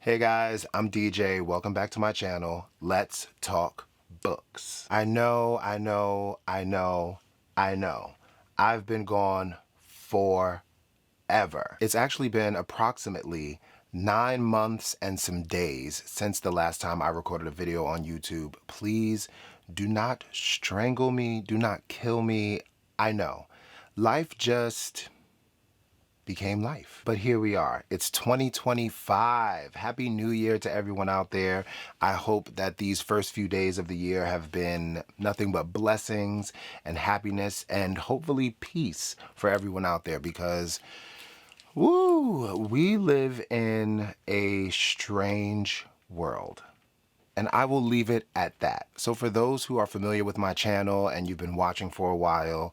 Hey guys, I'm DJ. Welcome back to my channel. Let's talk books. I know. I've been gone forever. It's actually been approximately 9 months and some days since the last time I recorded a video on YouTube. Please do not strangle me. Do not kill me. I know. Life just became life. But here we are. It's 2025. Happy New Year to everyone out there. I hope that these first few days of the year have been nothing but blessings and happiness and hopefully peace for everyone out there because we live in a strange world. And I will leave it at that. So for those who are familiar with my channel and you've been watching for a while,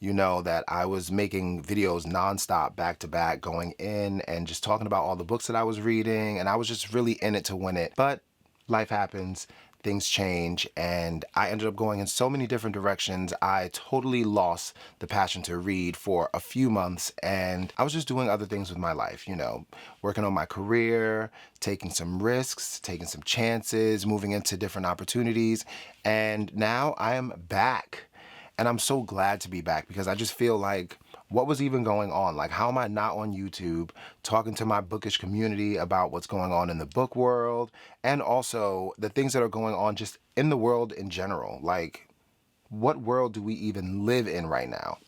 you know that I was making videos nonstop, back to back, going in and just talking about all the books that I was reading. And I was just really in it to win it. But life happens, things change, and I ended up going in so many different directions. I totally lost the passion to read for a few months, and I was just doing other things with my life, you know, working on my career, taking some risks, taking some chances, moving into different opportunities, and now I am back. And I'm so glad to be back because I just feel like, what was even going on? Like, how am I not on YouTube talking to my bookish community about what's going on in the book world and also the things that are going on just in the world in general? Like, what world do we even live in right now?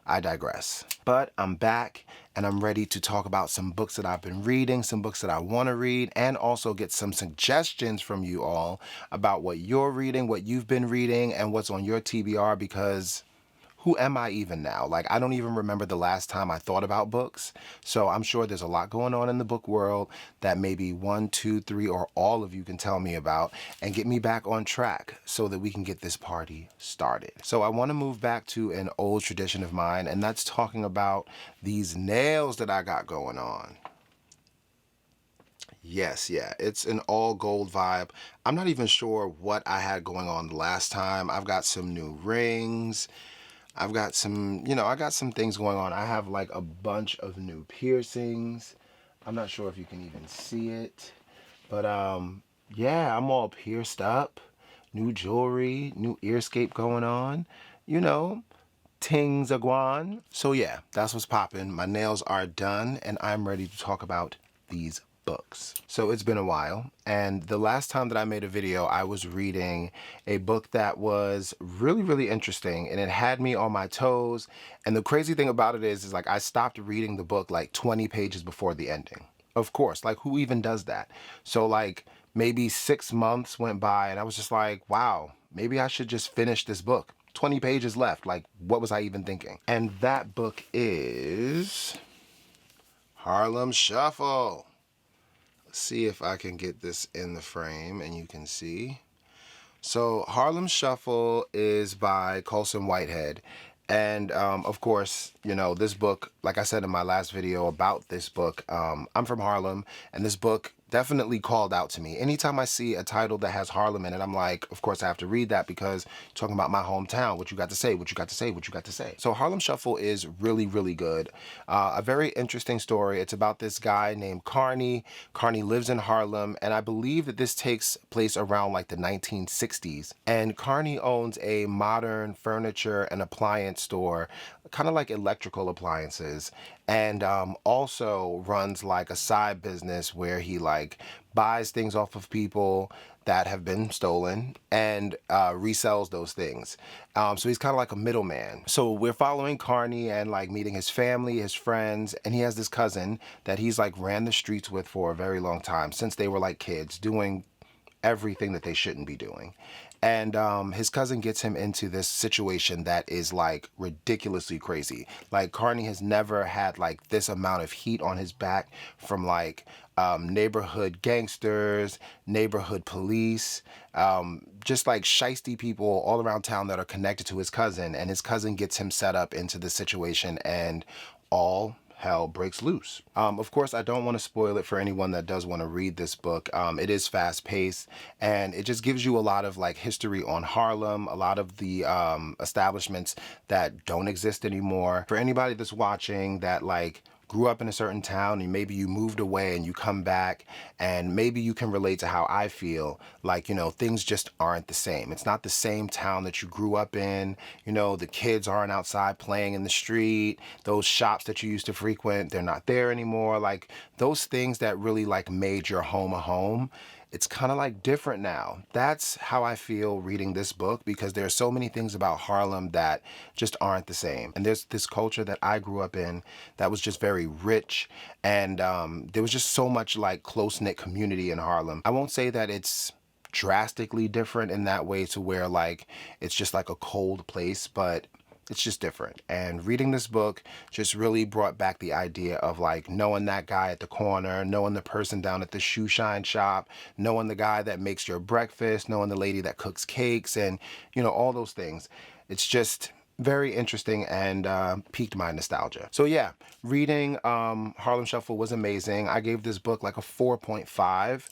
I digress. But I'm back and I'm ready to talk about some books that I've been reading, some books that I want to read, and also get some suggestions from you all about what you're reading, what you've been reading, and what's on your TBR, because who am I even now? Like, I don't even remember the last time I thought about books. So I'm sure there's a lot going on in the book world that maybe 1, 2, 3, or all of you can tell me about and get me back on track so that we can get this party started. So I want to move back to an old tradition of mine, and that's talking about these nails that I got going on. Yes, yeah, it's an all gold vibe. I'm not even sure what I had going on the last time. I've got some new rings. I've got some, I got some things going on. I have like a bunch of new piercings. I'm not sure if you can even see it, but yeah, I'm all pierced up. New jewelry, new earscape going on, tings aguan. So yeah, that's what's popping. My nails are done and I'm ready to talk about these books. So it's been a while, and the last time that I made a video, I was reading a book that was really, really interesting, and it had me on my toes. And the crazy thing about it is like I stopped reading the book like 20 pages before the ending. Of course, like who even does that? So like maybe 6 months went by and I was just like, wow, maybe I should just finish this book. 20 pages left. Like, what was I even thinking? And that book is Harlem Shuffle. See if I can get this in the frame and you can see. So Harlem Shuffle is by Colson Whitehead. And of course, this book, like I said in my last video about this book, I'm from Harlem, and this book definitely called out to me. Anytime I see a title that has Harlem in it, I'm like, of course I have to read that because talking about my hometown, what you got to say, what you got to say, what you got to say. So Harlem Shuffle is really, really good. A very interesting story. It's about this guy named Carney. Carney lives in Harlem, and I believe that this takes place around like the 1960s. And Carney owns a modern furniture and appliance store, kind of like electrical appliances, and also runs like a side business where he like buys things off of people that have been stolen and resells those things. So he's kind of like a middleman. So we're following Carney and like meeting his family, his friends, and he has this cousin that he's like ran the streets with for a very long time, since they were like kids, doing everything that they shouldn't be doing. And his cousin gets him into this situation that is like ridiculously crazy. Like Carney has never had like this amount of heat on his back from like neighborhood gangsters, neighborhood police, just like shiesty people all around town that are connected to his cousin. And his cousin gets him set up into this situation, and all hell breaks loose. Of course, I don't want to spoil it for anyone that does want to read this book. It is fast paced, and it just gives you a lot of like history on Harlem, a lot of the establishments that don't exist anymore. For anybody that's watching that like grew up in a certain town and maybe you moved away and you come back, and maybe you can relate to how I feel. Like, things just aren't the same. It's not the same town that you grew up in. The kids aren't outside playing in the street. Those shops that you used to frequent, they're not there anymore. Like, those things that really like made your home a home, it's kind of like different now. That's how I feel reading this book, because there are so many things about Harlem that just aren't the same. And there's this culture that I grew up in that was just very rich, and there was just so much like close-knit community in Harlem. I won't say that it's drastically different in that way to where like it's just like a cold place, but it's just different. And reading this book just really brought back the idea of like knowing that guy at the corner, knowing the person down at the shoe shine shop, knowing the guy that makes your breakfast, knowing the lady that cooks cakes, and all those things. It's just very interesting and piqued my nostalgia. So yeah, reading Harlem Shuffle was amazing. I gave this book like a 4.5.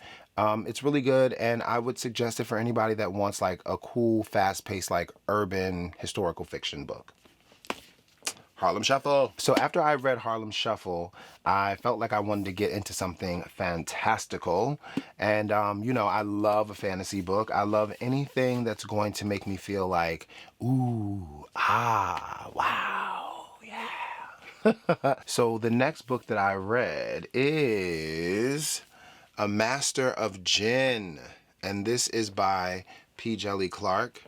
It's really good, and I would suggest it for anybody that wants like a cool, fast-paced, like urban historical fiction book. Harlem Shuffle. So after I read Harlem Shuffle, I felt like I wanted to get into something fantastical. And, I love a fantasy book. I love anything that's going to make me feel like, ooh, ah, wow, yeah. So the next book that I read is A Master of Djinn, and this is by P. Jelly Clark.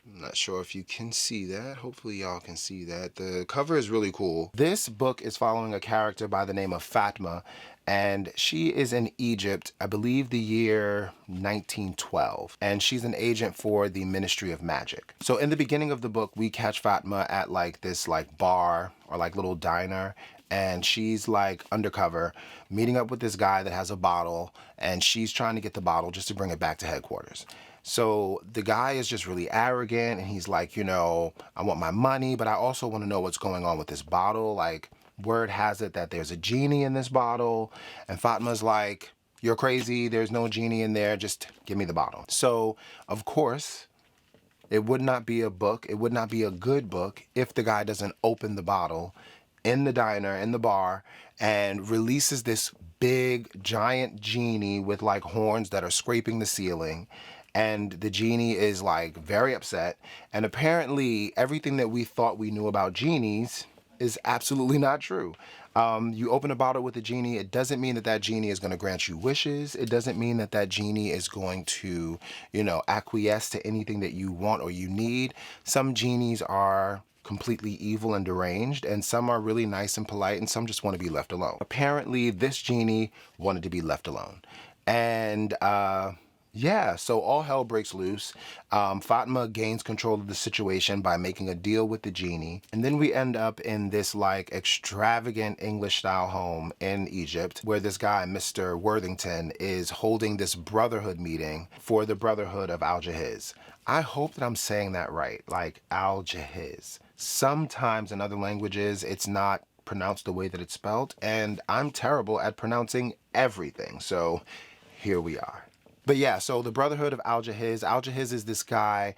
I'm not sure if you can see that. Hopefully y'all can see that. The cover is really cool. This book is following a character by the name of Fatma, and she is in Egypt, I believe the year 1912, and she's an agent for the Ministry of Magic. So in the beginning of the book, we catch Fatma at like this like bar or like little diner, and she's like undercover meeting up with this guy that has a bottle, and she's trying to get the bottle just to bring it back to headquarters. So the guy is just really arrogant, and he's like, I want my money, but I also want to know what's going on with this bottle. Like, word has it that there's a genie in this bottle. And Fatma's like, you're crazy. There's no genie in there. Just give me the bottle. So, of course, it would not be a book. It would not be a good book if the guy doesn't open the bottle in the diner, in the bar, and releases this big, giant genie with like horns that are scraping the ceiling. And the genie is like very upset. And apparently everything that we thought we knew about genies is absolutely not true. You open a bottle with a genie, it doesn't mean that that genie is going to grant you wishes. It doesn't mean that that genie is going to, acquiesce to anything that you want or you need. Some genies are completely evil and deranged, and some are really nice and polite, and some just want to be left alone. Apparently, this genie wanted to be left alone. And, yeah, so all hell breaks loose. Fatma gains control of the situation by making a deal with the genie. And then we end up in this like extravagant English style home in Egypt, where this guy, Mr. Worthington, is holding this brotherhood meeting for the Brotherhood of Al-Jahiz. I hope that I'm saying that right, like Al-Jahiz. Sometimes in other languages, it's not pronounced the way that it's spelled, and I'm terrible at pronouncing everything. So here we are. But yeah, so the Brotherhood of Al-Jahiz. Al-Jahiz is this guy.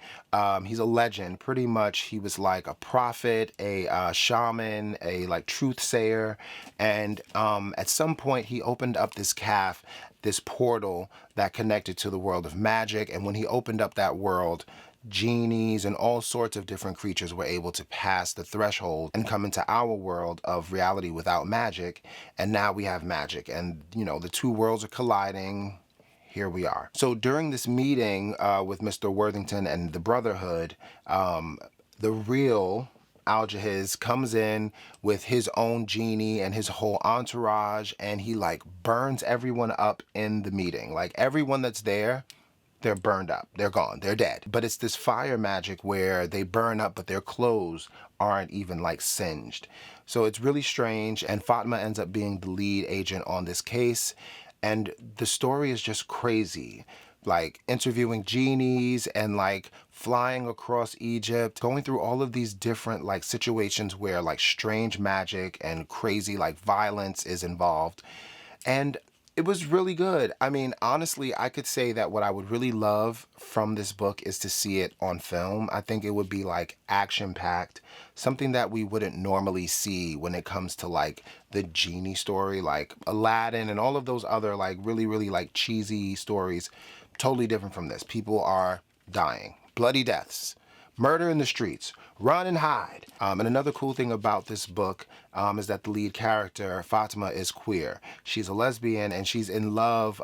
He's a legend. Pretty much, he was like a prophet, a shaman, a like truth sayer. And at some point, he opened up this calf, this portal that connected to the world of magic. And when he opened up that world, genies and all sorts of different creatures were able to pass the threshold and come into our world of reality without magic. And now we have magic. And, the two worlds are colliding. Here we are. So during this meeting with Mr. Worthington and the Brotherhood, the real Al-Jahiz comes in with his own genie and his whole entourage, and he like burns everyone up in the meeting. Like everyone that's there, they're burned up. They're gone. They're dead. But it's this fire magic where they burn up, but their clothes aren't even like singed. So it's really strange, and Fatma ends up being the lead agent on this case. And the story is just crazy, like interviewing genies and like flying across Egypt, going through all of these different like situations where like strange magic and crazy like violence is involved. And It was really good. I mean, honestly, I could say that what I would really love from this book is to see it on film. I think it would be like action packed, something that we wouldn't normally see when it comes to like the genie story, like Aladdin and all of those other like really, really like cheesy stories. Totally different from this. People are dying, bloody deaths, murder in the streets, run and hide. And another cool thing about this book is that the lead character, Fatima, is queer. She's a lesbian and she's in love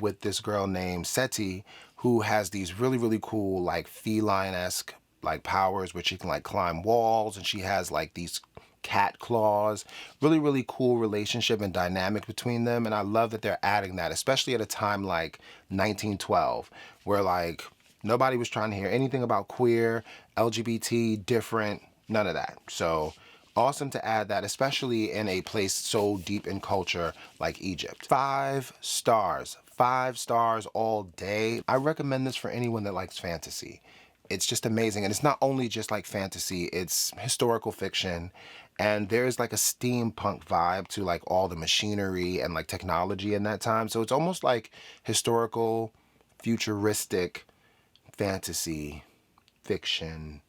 with this girl named Seti, who has these really, really cool, like feline-esque like powers where she can like climb walls, and she has like these cat claws. Really, really cool relationship and dynamic between them. And I love that they're adding that, especially at a time like 1912, where like nobody was trying to hear anything about queer, LGBT, different, none of that. So awesome to add that, especially in a place so deep in culture like Egypt. 5 stars. 5 stars all day. I recommend this for anyone that likes fantasy. It's just amazing. And it's not only just like fantasy, it's historical fiction. And there's like a steampunk vibe to like all the machinery and like technology in that time. So it's almost like historical, futuristic fantasy fiction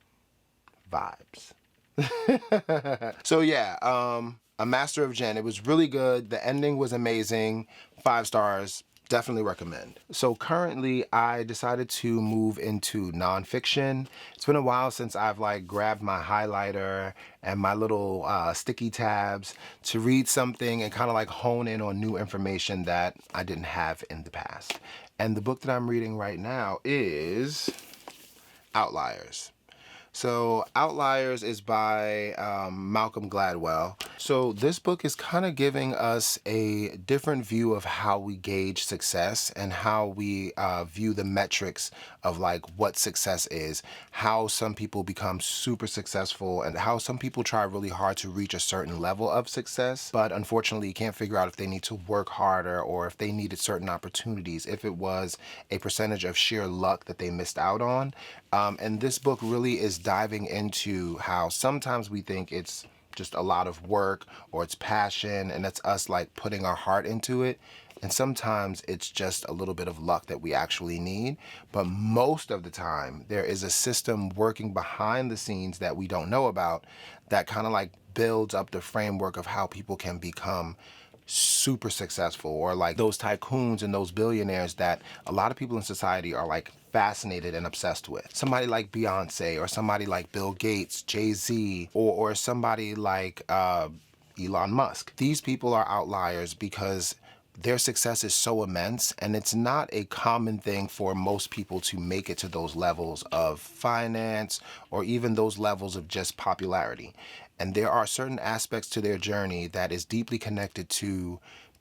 vibes. So yeah, A Master of Djinn. It was really good. The ending was amazing. 5 stars. Definitely recommend. So currently I decided to move into nonfiction. It's been a while since I've like grabbed my highlighter and my little sticky tabs to read something and kind of like hone in on new information that I didn't have in the past. And the book that I'm reading right now is Outliers. So Outliers is by Malcolm Gladwell. So this book is kind of giving us a different view of how we gauge success and how we view the metrics of like what success is, how some people become super successful and how some people try really hard to reach a certain level of success, but unfortunately you can't figure out if they need to work harder or if they needed certain opportunities, if it was a percentage of sheer luck that they missed out on. And this book really is diving into how sometimes we think it's just a lot of work or it's passion and that's us like putting our heart into it. And sometimes it's just a little bit of luck that we actually need. But most of the time, there is a system working behind the scenes that we don't know about that kind of like builds up the framework of how people can become super successful, or like those tycoons and those billionaires that a lot of people in society are like fascinated and obsessed with. Somebody like Beyonce or somebody like Bill Gates, Jay-Z, or somebody like Elon Musk. These people are outliers because their success is so immense, and it's not a common thing for most people to make it to those levels of finance or even those levels of just popularity. And there are certain aspects to their journey that is deeply connected to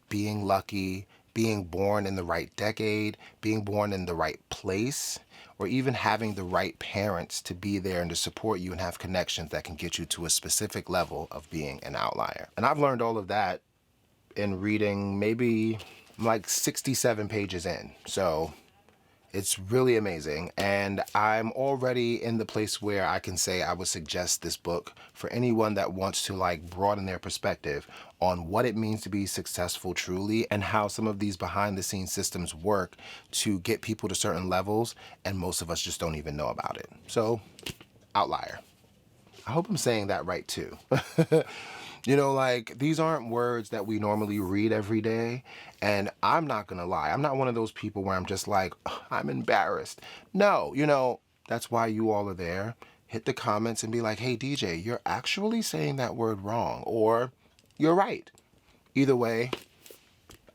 being lucky, being born in the right decade, being born in the right place, or even having the right parents to be there and to support you and have connections that can get you to a specific level of being an outlier. And I've learned all of that in reading maybe like 67 pages in. So it's really amazing, and I'm already in the place where I can say I would suggest this book for anyone that wants to like broaden their perspective on what it means to be successful truly and how some of these behind the scenes systems work to get people to certain levels, and most of us just don't even know about it. So, Outlier. I hope I'm saying that right too. You know, like, these aren't words that we normally read every day. And I'm not going to lie. I'm not one of those people where I'm just like, "Ugh, I'm embarrassed." No, you know, that's why you all are there. Hit the comments and be like, hey, DJ, you're actually saying that word wrong. Or you're right. Either way,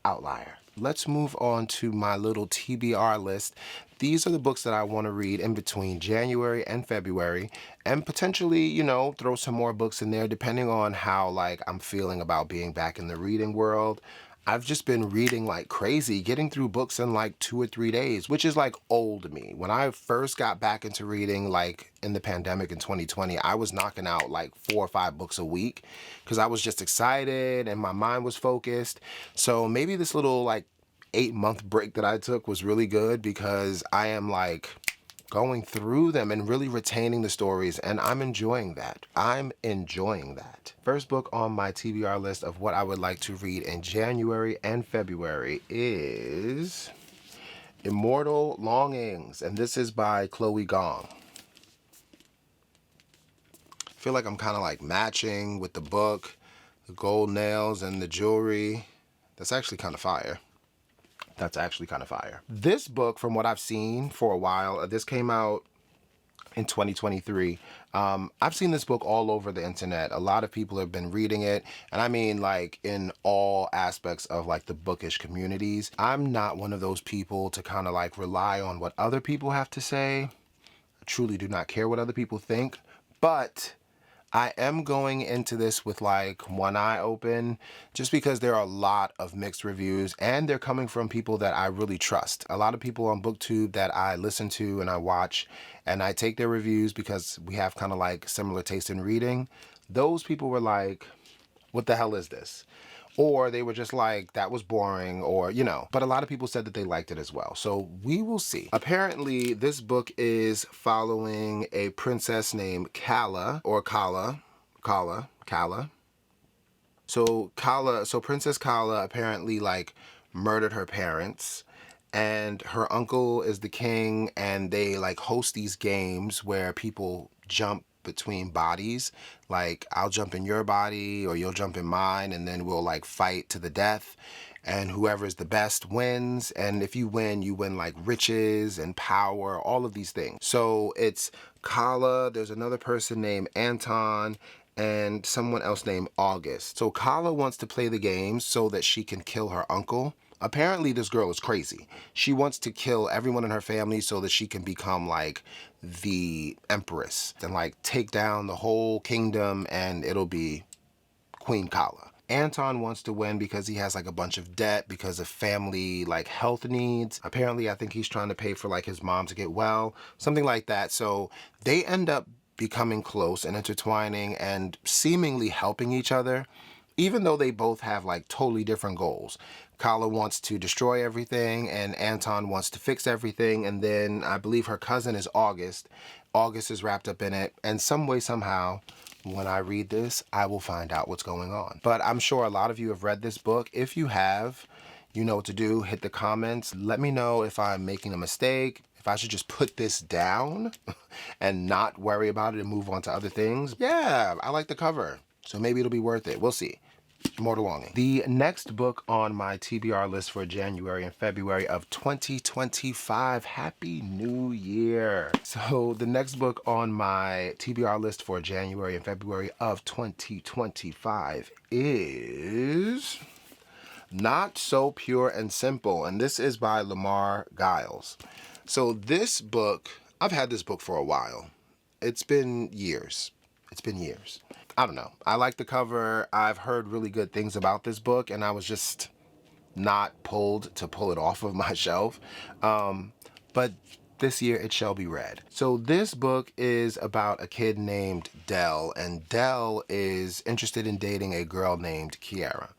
Outlier. Let's move on to my little TBR list. These are the books that I want to read in between January and February, and potentially, you know, throw some more books in there depending on how like I'm feeling about being back in the reading world. I've just been reading like crazy, getting through books in like 2 or 3 days, which is like old me. When I first got back into reading, like in the pandemic in 2020, I was knocking out like 4 or 5 books a week because I was just excited and my mind was focused. So maybe this little like 8-month break that I took was really good because I am like going through them and really retaining the stories, and I'm enjoying that. First book on my TBR list of what I would like to read in January and February is Immortal Longings, and this is by Chloe Gong. I feel like I'm kind of like matching with the book, the gold nails and the jewelry. That's actually kind of fire. This book, from what I've seen for a while, this came out in 2023. I've seen this book all over the internet. A lot of people have been reading it, and I mean like in all aspects of like the bookish communities. I'm not one of those people to kind of like rely on what other people have to say. I truly do not care what other people think, but I am going into this with like one eye open, just because there are a lot of mixed reviews and they're coming from people that I really trust. A lot of people on booktube that I listen to and I watch, and I take their reviews because we have kind of like similar taste in reading. Those people were like, what the hell is this? Or they were just like, that was boring, or, you know. But a lot of people said that they liked it as well. So we will see. Apparently, this book is following a princess named Kala, or Kala. So Princess Kala apparently like murdered her parents, and her uncle is the king, and they like host these games where people jump between bodies. Like, I'll jump in your body or you'll jump in mine, and then we'll like fight to the death, and whoever's the best wins. And if you win like riches and power, all of these things. So it's Kala, there's another person named Anton, and someone else named August. So Kala wants to play the games so that she can kill her uncle. Apparently this girl is crazy. She wants to kill everyone in her family so that she can become like the empress and like take down the whole kingdom, and it'll be Queen Kala. Anton wants to win because he has like a bunch of debt because of family like health needs. Apparently I think he's trying to pay for like his mom to get well, something like that. So they end up becoming close and intertwining and seemingly helping each other, even though they both have like totally different goals. Kala wants to destroy everything and Anton wants to fix everything. And then I believe her cousin is August. August is wrapped up in it. And some way, somehow, when I read this, I will find out what's going on. But I'm sure a lot of you have read this book. If you have, you know what to do. Hit the comments. Let me know if I'm making a mistake, if I should just put this down and not worry about it and move on to other things. Yeah, I like the cover, so maybe it'll be worth it. We'll see. Immortal Longings. The next book on my TBR list for January and February of 2025. Happy New Year. So the next book on my TBR list for January and February of 2025 is Not So Pure and Simple, and this is by Lamar Giles. So this book, I've had this book for a while. It's been years. I don't know. I like the cover. I've heard really good things about this book, and I was just not pulled to pull it off of my shelf. But this year it shall be read. So this book is about a kid named Dell, and Dell is interested in dating a girl named Kiara.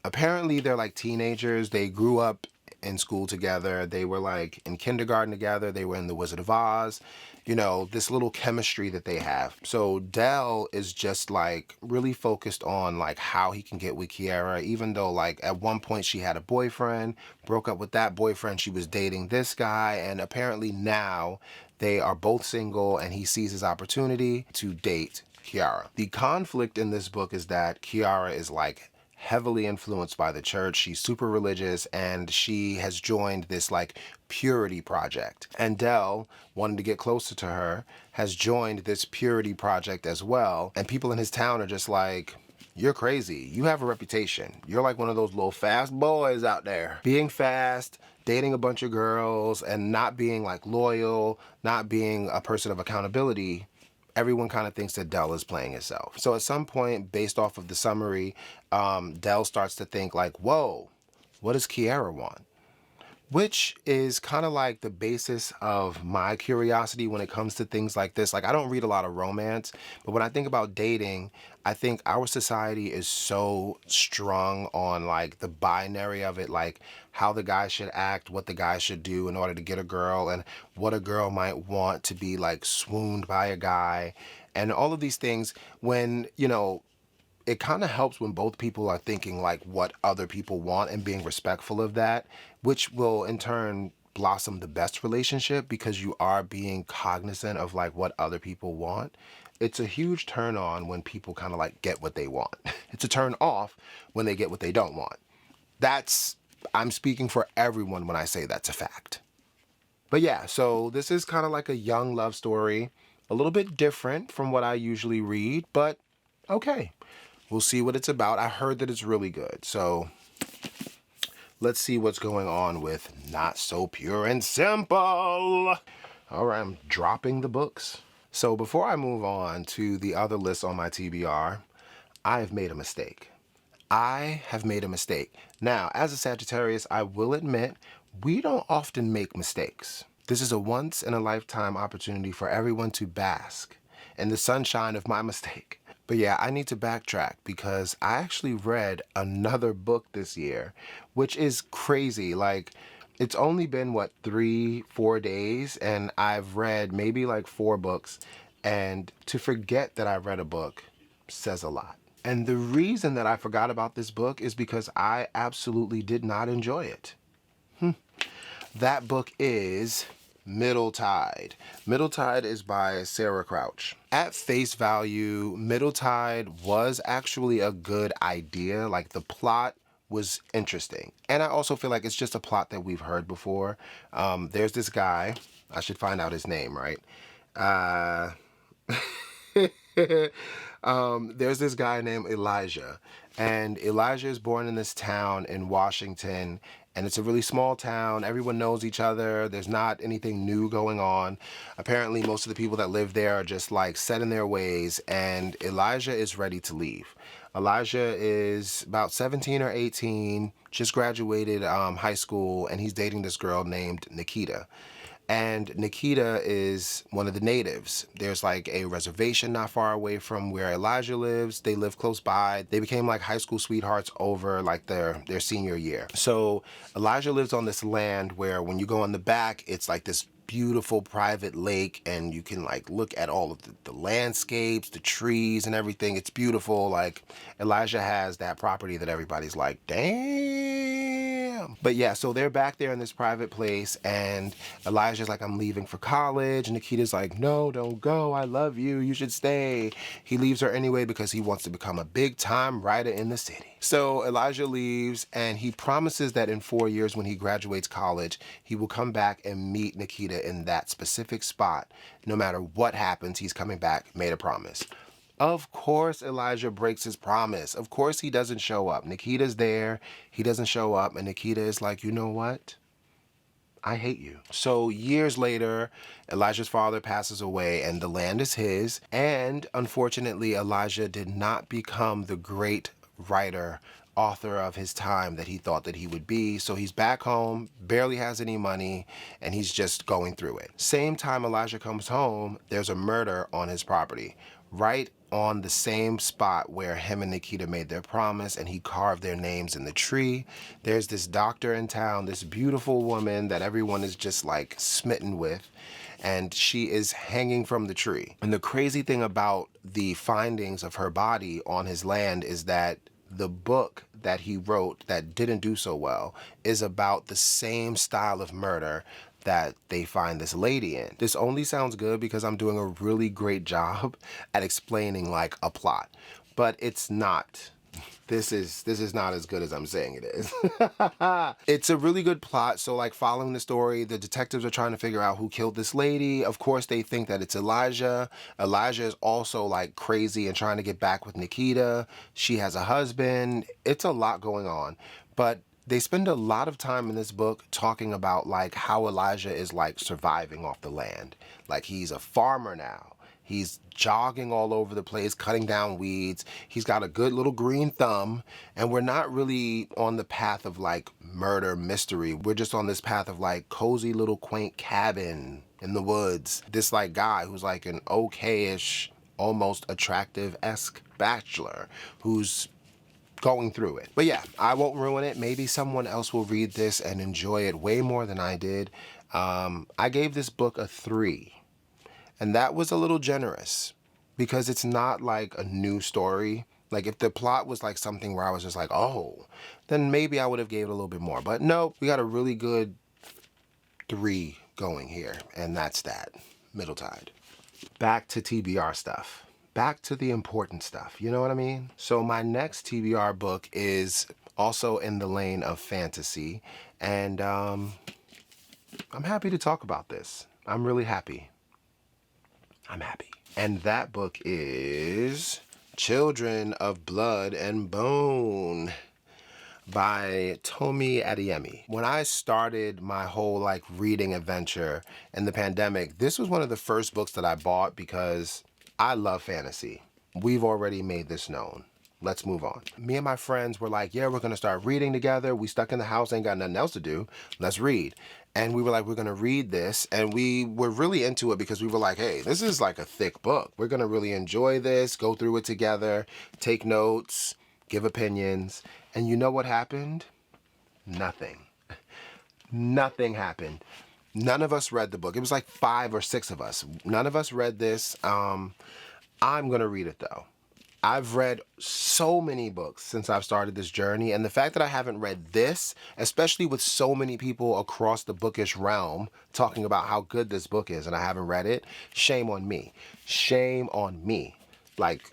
Apparently they're like teenagers. They grew up in school together. They were like in kindergarten together. They were in The Wizard of Oz. You know, this little chemistry that they have. So Dell is just like really focused on like how he can get with Kiara, even though like at one point she had a boyfriend, broke up with that boyfriend, she was dating this guy, and apparently now they are both single and he sees his opportunity to date Kiara. The conflict in this book is that Kiara is like heavily influenced by the church. She's super religious, and she has joined this like purity project. And Dell, wanting to get closer to her, has joined this purity project as well. And people in his town are just like, you're crazy. You have a reputation. You're like one of those little fast boys out there. Being fast, dating a bunch of girls, and not being like loyal, not being a person of accountability. Everyone kind of thinks that Dell is playing himself. So at some point, based off of the summary, Dell starts to think like, whoa, what does Kiara want? Which is kind of like the basis of my curiosity when it comes to things like this. Like, I don't read a lot of romance, but when I think about dating, I think our society is so strung on like the binary of it, like how the guy should act, what the guy should do in order to get a girl, and what a girl might want to be like swooned by a guy, and all of these things. When, it kind of helps when both people are thinking like what other people want and being respectful of that, which will in turn blossom the best relationship because you are being cognizant of like what other people want. It's a huge turn on when people kind of like get what they want. It's a turn off when they get what they don't want. I'm speaking for everyone when I say that's a fact. But yeah, so this is kind of like a young love story, a little bit different from what I usually read, but okay. We'll see what it's about. I heard that it's really good. So let's see what's going on with Not So Pure and Simple. All right, I'm dropping the books. So before I move on to the other lists on my TBR, I have made a mistake. I have made a mistake. Now, as a Sagittarius, I will admit, we don't often make mistakes. This is a once in a lifetime opportunity for everyone to bask in the sunshine of my mistake. But yeah, I need to backtrack because I actually read another book this year, which is crazy. Like, it's only been, 3-4 days, and I've read maybe like 4 books. And to forget that I read a book says a lot. And the reason that I forgot about this book is because I absolutely did not enjoy it. That book is Middle Tide. Middle Tide is by Sarah Crouch. At face value, Middle Tide was actually a good idea. Like, the plot was interesting. And I also feel like it's just a plot that we've heard before. There's this guy. I should find out his name, right? There's this guy named Elijah, and Elijah is born in this town in Washington, and it's a really small town. Everyone knows each other. There's not anything new going on. Apparently, most of the people that live there are just like set in their ways, and Elijah is ready to leave. Elijah is about 17 or 18, just graduated high school, and he's dating this girl named Nikita. And Nikita is one of the natives. There's like a reservation not far away from where Elijah lives. They live close by. They became like high school sweethearts over like their senior year. So Elijah lives on this land where when you go in the back, it's like this beautiful private lake, and you can like look at all of the landscapes, the trees and everything. It's beautiful. Like, Elijah has that property that everybody's like, damn. But yeah, so they're back there in this private place, and Elijah's like, I'm leaving for college. And Nikita's like, no, don't go. I love you. You should stay. He leaves her anyway because he wants to become a big time writer in the city. So Elijah leaves, and he promises that in 4 years when he graduates college, he will come back and meet Nikita in that specific spot. No matter what happens, he's coming back, made a promise. Of course, Elijah breaks his promise. Of course, he doesn't show up. Nikita's there. He doesn't show up. And Nikita is like, you know what? I hate you. So years later, Elijah's father passes away and the land is his. And unfortunately, Elijah did not become the great writer, author of his time that he thought that he would be. So he's back home, barely has any money, and he's just going through it. Same time Elijah comes home, there's a murder on his property, right on the same spot where him and Nikita made their promise, and he carved their names in the tree. There's this doctor in town, this beautiful woman that everyone is just like smitten with, and she is hanging from the tree. And the crazy thing about the findings of her body on his land is that the book that he wrote that didn't do so well is about the same style of murder that they find this lady in. This only sounds good because I'm doing a really great job at explaining like a plot, but it's not. This is not as good as I'm saying it is. It's a really good plot. So like, following the story, the detectives are trying to figure out who killed this lady. Of course, they think that it's Elijah. Elijah is also like crazy and trying to get back with Nikita. She has a husband. It's a lot going on, but they spend a lot of time in this book talking about like how Elijah is like surviving off the land. Like, he's a farmer now. He's jogging all over the place, cutting down weeds. He's got a good little green thumb. And we're not really on the path of like murder mystery. We're just on this path of like cozy little quaint cabin in the woods. This like guy who's like an okay-ish almost attractive-esque bachelor who's going through it. But yeah, I won't ruin it. Maybe someone else will read this and enjoy it way more than I did. I gave this book a 3, and that was a little generous because it's not like a new story. Like if the plot was like something where I was just like, oh, then maybe I would have gave it a little bit more. But no, we got a really good 3 going here, and that's that. Middle tide. Back to TBR stuff. Back to the important stuff, you know what I mean? So my next TBR book is also in the lane of fantasy, and I'm happy to talk about this. I'm really happy. I'm happy. And that book is Children of Blood and Bone by Tomi Adeyemi. When I started my whole like reading adventure in the pandemic, this was one of the first books that I bought because I love fantasy. We've already made this known. Let's move on. Me and my friends were like, yeah, we're gonna start reading together. We stuck in the house, ain't got nothing else to do. Let's read. And we were like, we're gonna read this. And we were really into it because we were like, hey, this is like a thick book. We're gonna really enjoy this, go through it together, take notes, give opinions. And you know what happened? Nothing. Nothing happened. None of us read the book. It was like 5 or 6 of us. None of us read this. I'm gonna read it though. I've read so many books since I've started this journey, and the fact that I haven't read this, especially with so many people across the bookish realm talking about how good this book is and I haven't read it, shame on me. Shame on me. Like,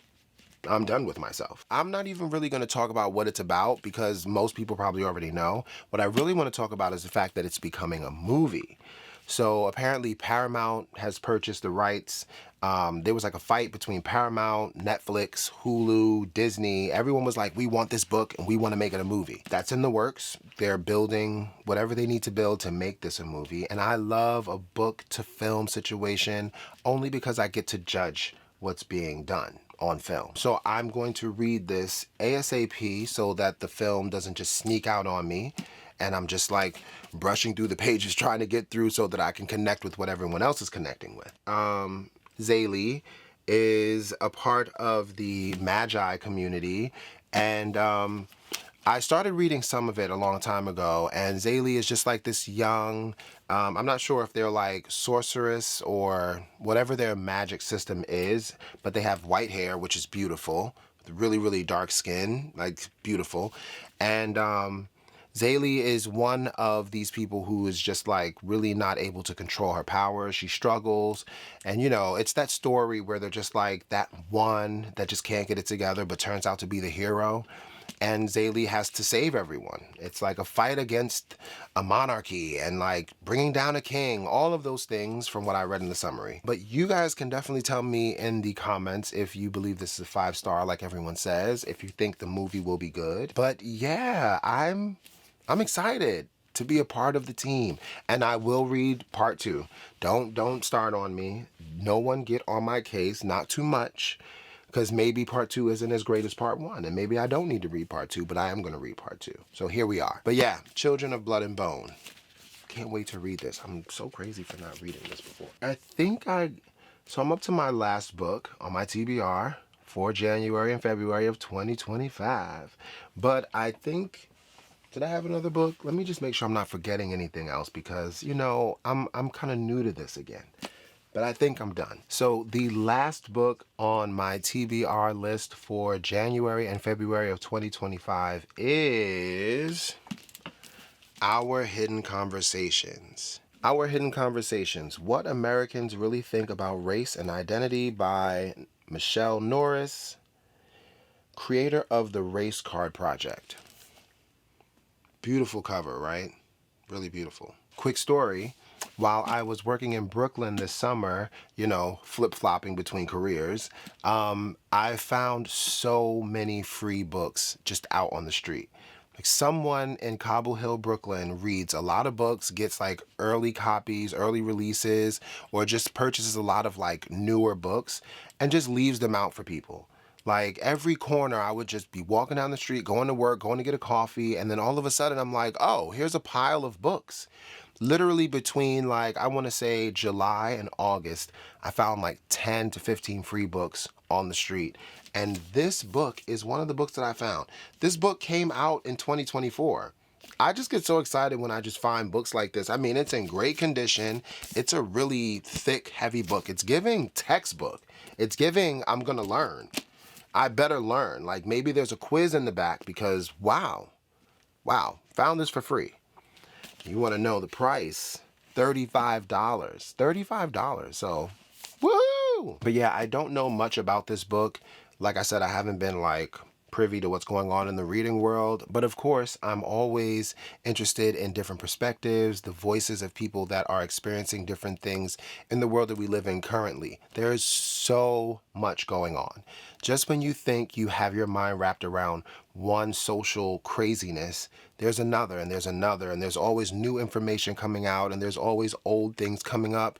I'm done with myself. I'm not even really going to talk about what it's about because most people probably already know. What I really want to talk about is the fact that it's becoming a movie. So apparently Paramount has purchased the rights. There was like a fight between Paramount, Netflix, Hulu, Disney. Everyone was like, we want this book and we want to make it a movie. That's in the works. They're building whatever they need to build to make this a movie. And I love a book to film situation only because I get to judge what's being done on film. So I'm going to read this ASAP so that the film doesn't just sneak out on me and I'm just like brushing through the pages trying to get through so that I can connect with what everyone else is connecting with. Zaylee is a part of the Magi community, and I started reading some of it a long time ago, and Zaylee is just like this young, I'm not sure if they're like sorceress or whatever their magic system is, but they have white hair, which is beautiful, with really, really dark skin, like beautiful. And Zaylee is one of these people who is just like really not able to control her powers. She struggles. And you know, it's that story where they're just like that one that just can't get it together but turns out to be the hero. And Zaylee has to save everyone. It's like a fight against a monarchy and like bringing down a king, all of those things from what I read in the summary. But you guys can definitely tell me in the comments if you believe this is a 5-star like everyone says, if you think the movie will be good. But yeah, I'm excited to be a part of the team, and I will read part 2. Don't start on me. No one get on my case, not too much, because maybe part 2 isn't as great as part 1, and maybe I don't need to read part 2, but I am going to read part 2. So here we are. But yeah, Children of Blood and Bone. Can't wait to read this. I'm so crazy for not reading this before. So I'm up to my last book on my TBR for January and February of 2025. But I think, did I have another book? Let me just make sure I'm not forgetting anything else because, you know, I'm kind of new to this again. But I think I'm done. So the last book on my TBR list for January and February of 2025 is Our Hidden Conversations. Our Hidden Conversations, What Americans Really Think About Race and Identity by Michelle Norris, creator of the Race Card Project. Beautiful cover, right? Really beautiful. Quick story. While I was working in Brooklyn this summer, you know, flip-flopping between careers, I found so many free books just out on the street. Like someone in Cobble Hill, Brooklyn reads a lot of books, gets like early copies, early releases, or just purchases a lot of like newer books and just leaves them out for people. Like every corner I would just be walking down the street, going to work, going to get a coffee, and then all of a sudden I'm like, oh, here's a pile of books. Literally between like, I want to say July and August, I found like 10 to 15 free books on the street. And this book is one of the books that I found. This book came out in 2024. I just get so excited when I just find books like this. I mean, it's in great condition. It's a really thick, heavy book. It's giving textbook. It's giving, I'm gonna learn. I better learn. Like, maybe there's a quiz in the back because, wow, found this for free. You wanna know the price? $35. $35, so, woo! But yeah, I don't know much about this book. Like I said, I haven't been like privy to what's going on in the reading world, but of course I'm always interested in different perspectives, the voices of people that are experiencing different things in the world that we live in currently. There's so much going on. Just when you think you have your mind wrapped around one social craziness, there's another and there's another, and there's always new information coming out, and there's always old things coming up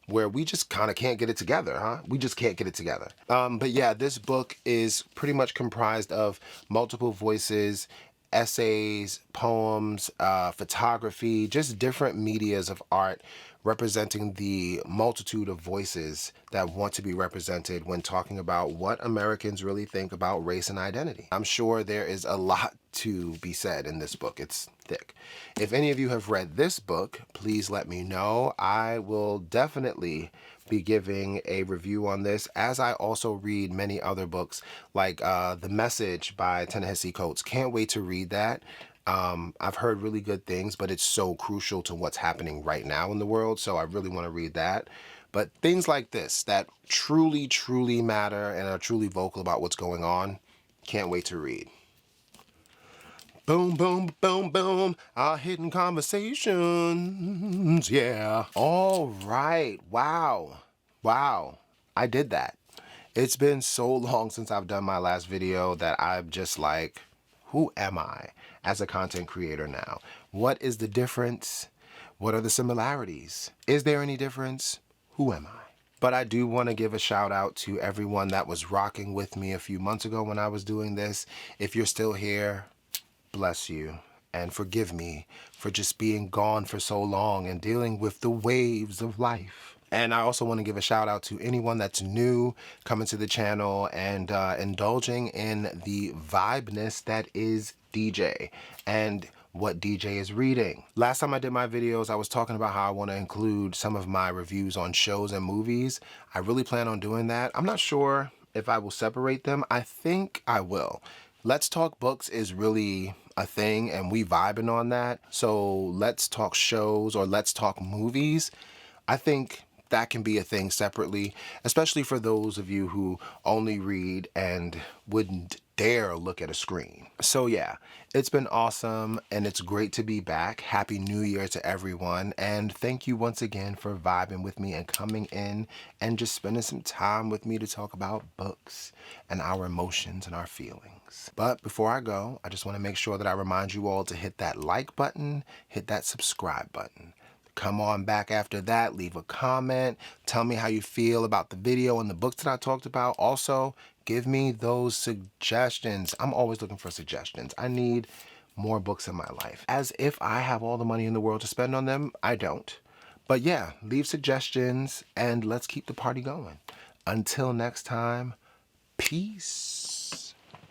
where we just kind of can't get it together, huh? We just can't get it together. But yeah, this book is pretty much comprised of multiple voices, essays, poems, photography, just different medias of art representing the multitude of voices that want to be represented when talking about what Americans really think about race and identity. I'm sure there is a lot to be said in this book. It's thick. If any of you have read this book, please let me know. I will definitely be giving a review on this, as I also read many other books like The Message by Ta-Nehisi Coates. Can't wait to read that. I've heard really good things, but it's so crucial to what's happening right now in the world, so I really want to read that. But things like this that truly, truly matter and are truly vocal about what's going on, can't wait to read. Boom, boom, boom, boom, our hidden conversations, yeah. All right, wow, I did that. It's been so long since I've done my last video that I'm just like, who am I as a content creator now? What is the difference? What are the similarities? Is there any difference? Who am I? But I do want to give a shout out to everyone that was rocking with me a few months ago when I was doing this. If you're still here, bless you, and forgive me for just being gone for so long and dealing with the waves of life. And I also want to give a shout out to anyone that's new coming to the channel and indulging in the vibeness that is DJ and what DJ is reading. Last time I did my videos, I was talking about how I want to include some of my reviews on shows and movies. I really plan on doing that. I'm not sure if I will separate them. I think I will. Let's Talk Books is really a thing and we vibing on that. So Let's Talk Shows or Let's Talk Movies, I think that can be a thing separately, especially for those of you who only read and wouldn't dare look at a screen. So yeah, it's been awesome and it's great to be back. Happy New Year to everyone, and thank you once again for vibing with me and coming in and just spending some time with me to talk about books and our emotions and our feelings. But before I go, I just want to make sure that I remind you all to hit that like button, hit that subscribe button. Come on back after that, leave a comment, tell me how you feel about the video and the books that I talked about. Also, give me those suggestions. I'm always looking for suggestions. I need more books in my life. As if I have all the money in the world to spend on them, I don't. But yeah, leave suggestions and let's keep the party going. Until next time, peace.